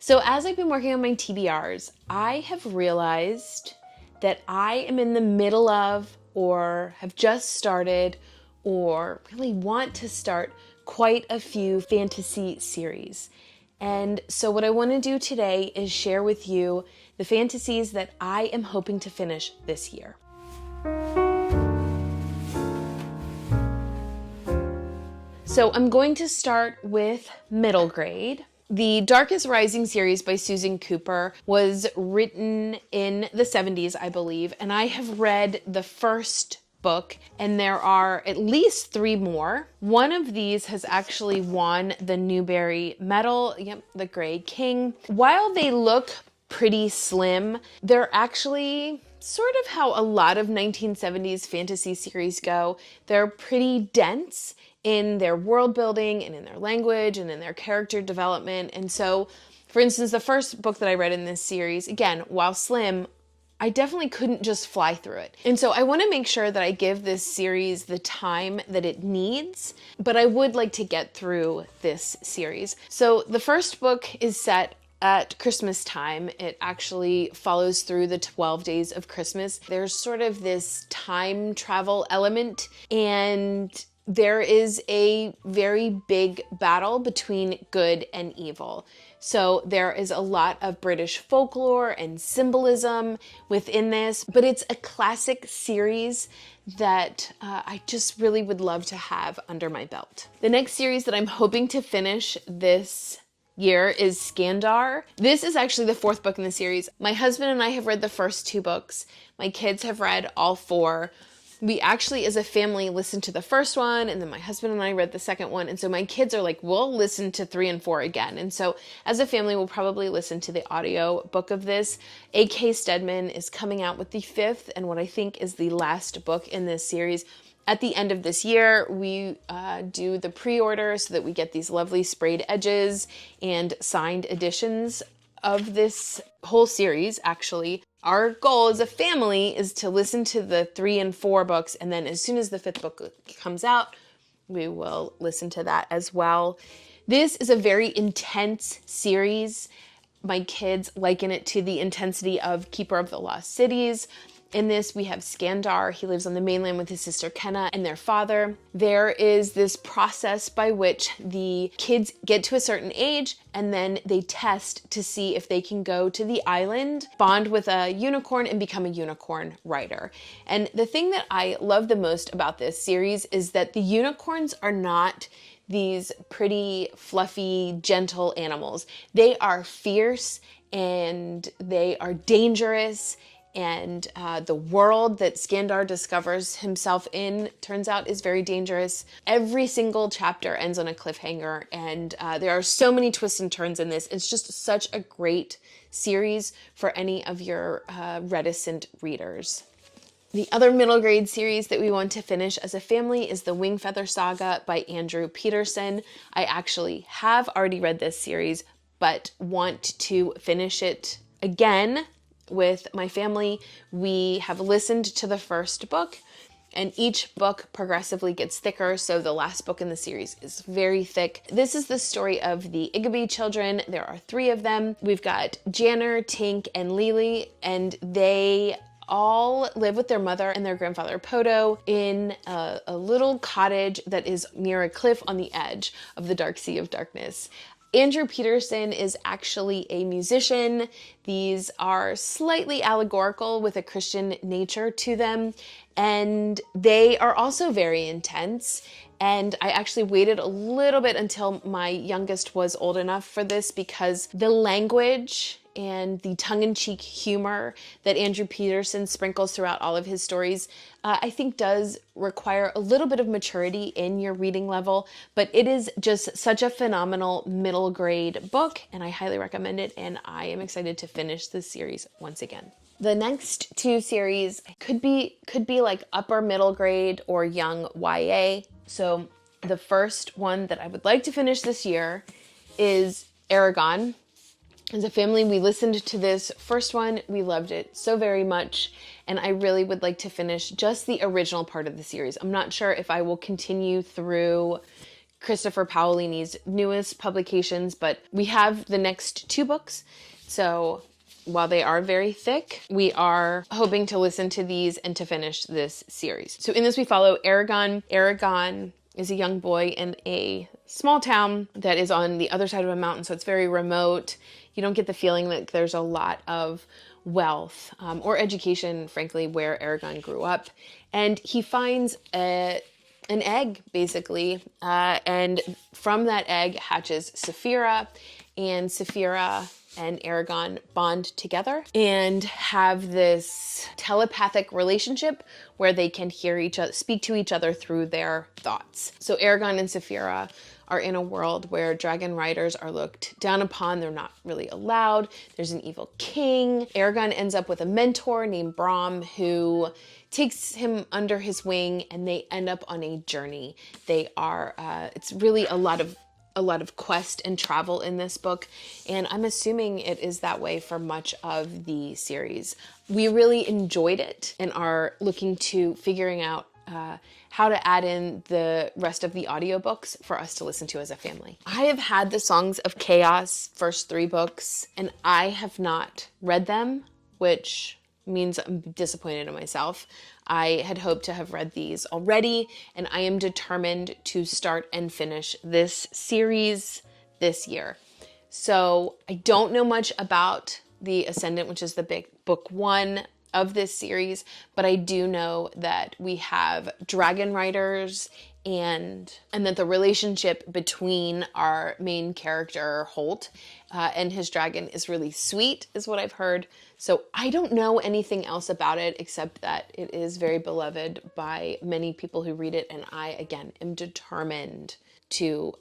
So as I've been working on my TBRs, I have realized that I am in the middle of, or have just started, or really want to start quite a few fantasy series. And so what I want to do today is share with you the fantasies that I am hoping to finish this year. So I'm going to start with middle grade. The Darkest Rising series by Susan Cooper was written in the 70s, I believe, and I have read the first book, and there are at least 3 more. One of these has actually won the Newbery Medal, the Grey King. While they look pretty slim, they're actually sort of how a lot of 1970s fantasy series go. They're pretty dense in their world building and in their language and in their character development. And so, for instance, the first book that I read in this series, again, while slim, I definitely couldn't just fly through it. And so I want to make sure that I give this series the time that it needs, but I would like to get through this series. So the first book is set at Christmas time. It actually follows through the 12 days of Christmas. There's sort of this time travel element, and there is a very big battle between good and evil. So there is a lot of British folklore and symbolism within this, but it's a classic series that I just really would love to have under my belt. The next series that I'm hoping to finish this year is Skandar. This is actually the 4th book in the series. My husband and I have read the first 2 books. My kids have read all 4. We actually, as a family, listened to the first one, and then my husband and I read the second one. And so my kids are like, we'll listen to 3 and 4 again. And so as a family, we'll probably listen to the audio book of this. A.K. Stedman is coming out with the 5th and what I think is the last book in this series. At the end of this year, we do the pre-order so that we get these lovely sprayed edges and signed editions of this whole series, actually. Our goal as a family is to listen to the 3 and 4 books, and then as soon as the 5th book comes out, we will listen to that as well. This is a very intense series. My kids liken it to the intensity of Keeper of the Lost Cities. In this, we have Skandar. He lives on the mainland with his sister Kenna and their father. There is this process by which the kids get to a certain age and then they test to see if they can go to the island, bond with a unicorn, and become a unicorn rider. And the thing that I love the most about this series is that the unicorns are not these pretty, fluffy, gentle animals. They are fierce and they are dangerous. And the world that Skandar discovers himself in turns out is very dangerous. Every single chapter ends on a cliffhanger, and there are so many twists and turns in this. It's just such a great series for any of your reticent readers. The other middle grade series that we want to finish as a family is the Wingfeather Saga by Andrew Peterson. I actually have already read this series, but want to finish it again with my family. We have listened to the first book, and each book progressively gets thicker, so the last book in the series is very thick. This is the story of the Igby children. There are 3 of them. We've got Janner, Tink, and Lily, and they all live with their mother and their grandfather Poto in a little cottage that is near a cliff on the edge of the dark sea of darkness. Andrew Peterson is actually a musician. These are slightly allegorical with a Christian nature to them, and they are also very intense. And I actually waited a little bit until my youngest was old enough for this because the language and the tongue-in-cheek humor that Andrew Peterson sprinkles throughout all of his stories, I think does require a little bit of maturity in your reading level, but it is just such a phenomenal middle grade book, and I highly recommend it, and I am excited to finish this series once again. The next 2 series could be like upper middle grade or young YA. So the first one that I would like to finish this year is Eragon. As a family, we listened to this first one. We loved it so very much, and I really would like to finish just the original part of the series. I'm not sure if I will continue through Christopher Paolini's newest publications, but we have the next 2 books. So while they are very thick, we are hoping to listen to these and to finish this series. So in this we follow Eragon. Eragon is a young boy in a small town that is on the other side of a mountain, so it's very remote. You don't get the feeling that there's a lot of wealth or education, frankly, where Eragon grew up. And he finds an egg, basically, and from that egg hatches Saphira, and Saphira and Eragon bond together and have this telepathic relationship where they can hear each other, speak to each other through their thoughts. So Eragon and Saphira are in a world where dragon riders are looked down upon. They're not really allowed. There's an evil king. Eragon ends up with a mentor named Brahm who takes him under his wing, and they end up on a journey. They are, it's really a lot of quest and travel in this book, and I'm assuming it is that way for much of the series. We really enjoyed it and are looking to figuring out how to add in the rest of the audiobooks for us to listen to as a family. I have had the Songs of Chaos first 3 books, and I have not read them, which means I'm disappointed in myself. I had hoped to have read these already, and I am determined to start and finish this series this year. So I don't know much about the Ascendant, which is the big book 1 of this series, but I do know that we have dragon riders and that the relationship between our main character Holt and his dragon is really sweet, is what I've heard. So I don't know anything else about it except that it is very beloved by many people who read it, and I again am determined to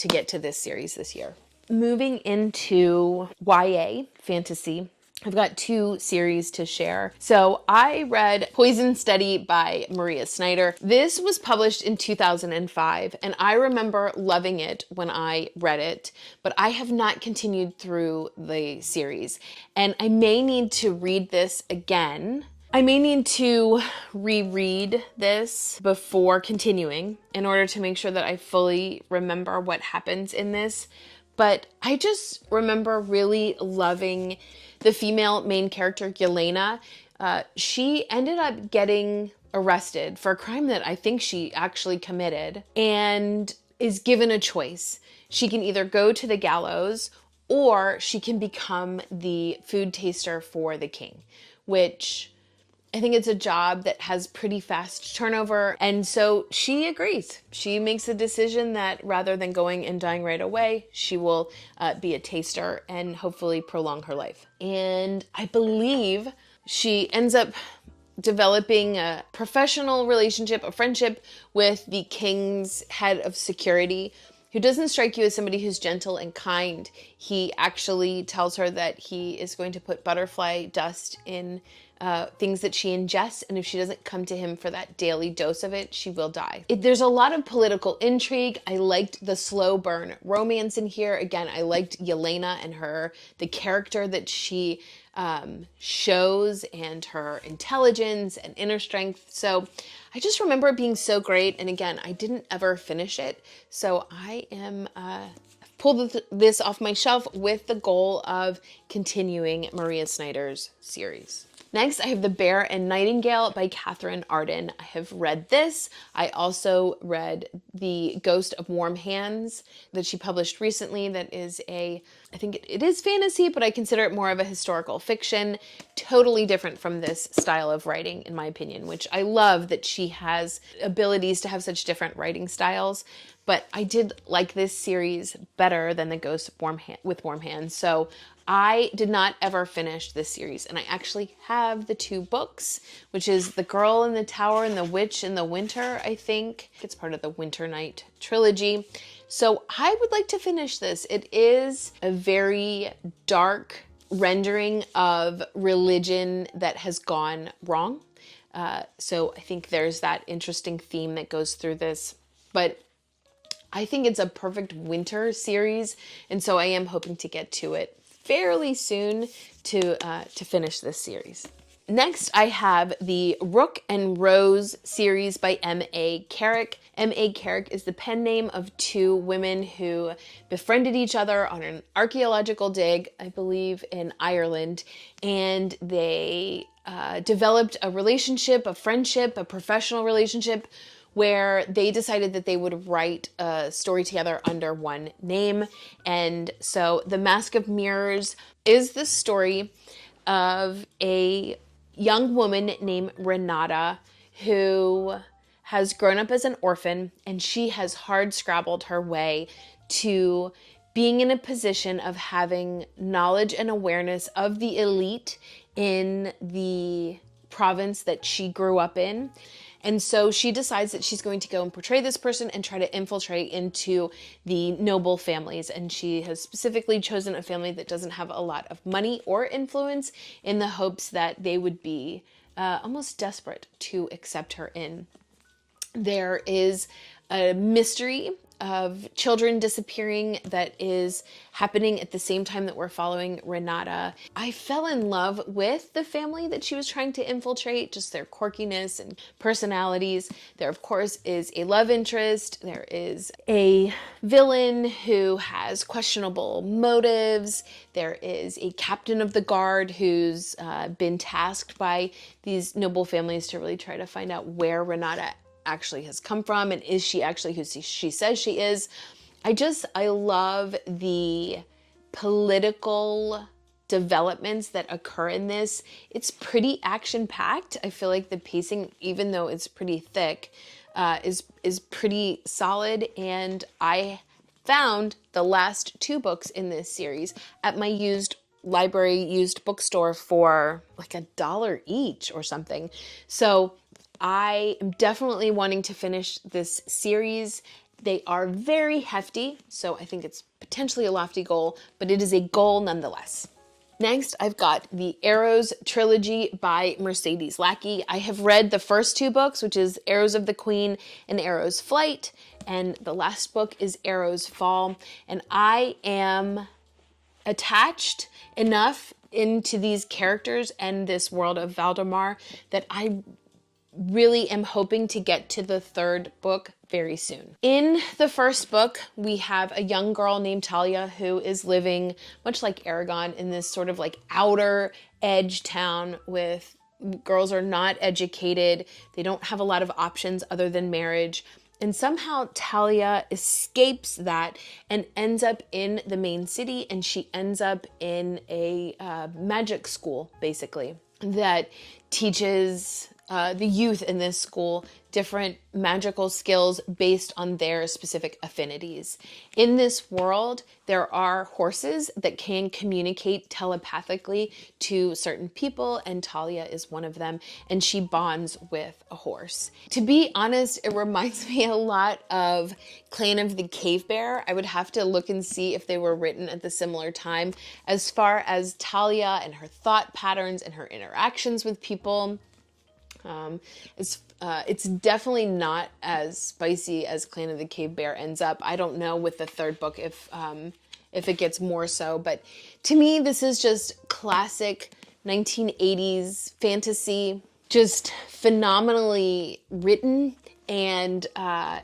get to this series this year. Moving into YA fantasy, I've got 2 series to share. So I read Poison Study by Maria Snyder. This was published in 2005, and I remember loving it when I read it, but I have not continued through the series. And I may need to read this again. I may need to reread this before continuing in order to make sure that I fully remember what happens in this. But I just remember really loving the female main character, Yelena. She ended up getting arrested for a crime that I think she actually committed and is given a choice. She can either go to the gallows or she can become the food taster for the king, which I think it's a job that has pretty fast turnover. And so she agrees. She makes a decision that rather than going and dying right away, she will be a taster and hopefully prolong her life. And I believe she ends up developing a professional relationship, a friendship with the king's head of security, who doesn't strike you as somebody who's gentle and kind. He actually tells her that he is going to put butterfly dust in things that she ingests, and if she doesn't come to him for that daily dose of it, she will die. There's a lot of political intrigue. I liked the slow burn romance in here. Again, I liked Yelena and the character that she shows, and her intelligence and inner strength. So I just remember it being so great. And again, I didn't ever finish it. So I am pulled this off my shelf with the goal of continuing Maria Snyder's series. Next, I have The Bear and Nightingale by Catherine Arden. I have read this. I also read The Ghost of Warm Hands that she published recently. That is I think it is fantasy, but I consider it more of a historical fiction. Totally different from this style of writing, in my opinion, which I love that she has abilities to have such different writing styles. But I did like this series better than The Ghost with Warm Hands. So I did not ever finish this series, and I actually have the 2 books, which is The Girl in the Tower and The Witch in the Winter, I think. It's part of the Winternight Trilogy. So I would like to finish this. It is a very dark rendering of religion that has gone wrong. So I think there's that interesting theme that goes through this. But I think it's a perfect winter series, and so I am hoping to get to it fairly soon to finish this series. Next, I have the Rook and Rose series by M.A. Carrick. M.A. Carrick is the pen name of two women who befriended each other on an archaeological dig, I believe, in Ireland, and they developed a relationship, a friendship, a professional relationship, where they decided that they would write a story together under one name. And so The Mask of Mirrors is the story of a young woman named Renata who has grown up as an orphan, and she has hard scrabbled her way to being in a position of having knowledge and awareness of the elite in the province that she grew up in. And so she decides that she's going to go and portray this person and try to infiltrate into the noble families. And she has specifically chosen a family that doesn't have a lot of money or influence, in the hopes that they would be almost desperate to accept her in. There is a mystery of children disappearing that is happening at the same time that we're following Renata. I fell in love with the family that she was trying to infiltrate, just their quirkiness and personalities. There, of course, is a love interest. There is a villain who has questionable motives. There is a captain of the guard who's been tasked by these noble families to really try to find out where Renata actually has come from, and is she actually who she says she is. I love the political developments that occur in this. It's pretty action-packed. I feel like the pacing, even though it's pretty thick, is pretty solid, and I found the last two books in this series at my used bookstore for like $1 each or something. So I am definitely wanting to finish this series. They are very hefty, so I think it's potentially a lofty goal, but it is a goal nonetheless. Next, I've got the Arrows Trilogy by Mercedes Lackey. I have read the first two books, which is Arrows of the Queen and Arrows Flight, and the last book is Arrows Fall, and I am attached enough into these characters and this world of Valdemar that I really am hoping to get to the third book very soon. In the first book, we have a young girl named Talia who is living, much like Eragon, in this sort of like outer edge town with girls are not educated. They don't have a lot of options other than marriage. And somehow Talia escapes that and ends up in the main city, and she ends up in a magic school, basically, that teaches the youth in this school different magical skills based on their specific affinities. In this world, there are horses that can communicate telepathically to certain people, and Talia is one of them, and she bonds with a horse. To be honest, it reminds me a lot of Clan of the Cave Bear. I would have to look and see if they were written at the similar time. As far as Talia and her thought patterns and her interactions with people, it's definitely not as spicy as Clan of the Cave Bear ends up. I don't know with the third book if it gets more so, but to me, this is just classic 1980s fantasy, just phenomenally written and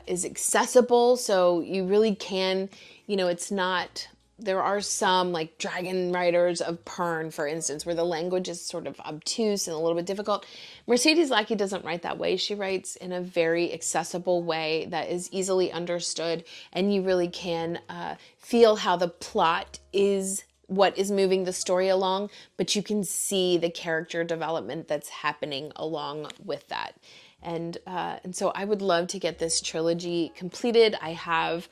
is accessible. So you really can, it's not. There are some like Dragon Riders of Pern, for instance, where the language is sort of obtuse and a little bit difficult. Mercedes Lackey doesn't write that way. She writes in a very accessible way that is easily understood, and you really can feel how the plot is what is moving the story along, but you can see the character development that's happening along with that. And so I would love to get this trilogy completed. I have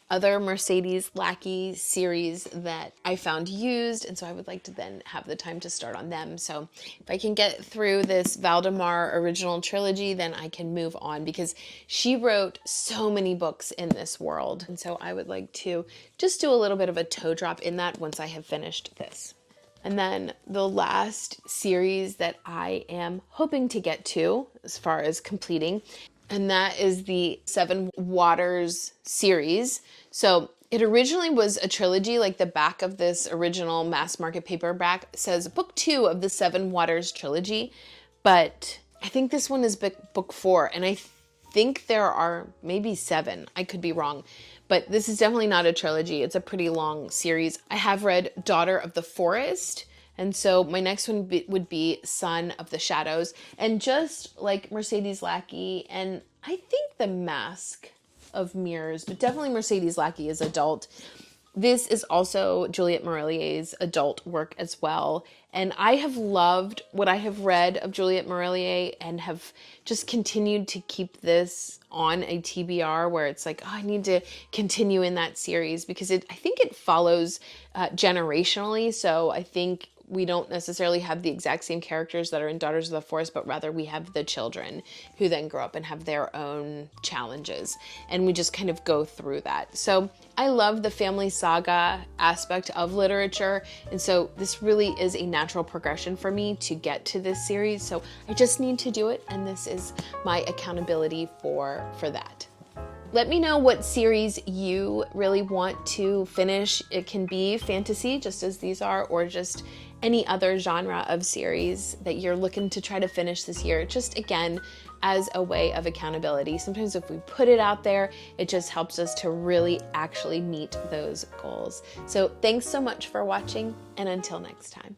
other Mercedes Lackey series that I found used, and so I would like to then have the time to start on them. So if I can get through this Valdemar original trilogy, then I can move on, because she wrote so many books in this world, and so I would like to just do a little bit of a toe drop in that once I have finished this. And then the last series that I am hoping to get to as far as completing, and that is the Sevenwaters Series. So It originally was a trilogy, like the back of this original mass market paperback says book 2 of the Sevenwaters Trilogy, but I think this one is book 4, and I think there are maybe 7. I could be wrong, but this is definitely not a trilogy. It's a pretty long series. I have read Daughter of the Forest, and so my next one would be Son of the Shadows. And just like Mercedes Lackey, and I think The Mask of Mirrors, but definitely Mercedes Lackey is adult. This is also Juliette Marillier's adult work as well. And I have loved what I have read of Juliette Marillier and have just continued to keep this on a TBR where it's like, oh, I need to continue in that series because I think it follows generationally. So I think we don't necessarily have the exact same characters that are in Daughters of the Forest, but rather we have the children who then grow up and have their own challenges. And we just kind of go through that. So I love the family saga aspect of literature. And so this really is a natural progression for me to get to this series. So I just need to do it. And this is my accountability for that. Let me know what series you really want to finish. It can be fantasy, just as these are, or just any other genre of series that you're looking to try to finish this year. Just again, as a way of accountability. Sometimes if we put it out there, it just helps us to really actually meet those goals. So thanks so much for watching, and until next time.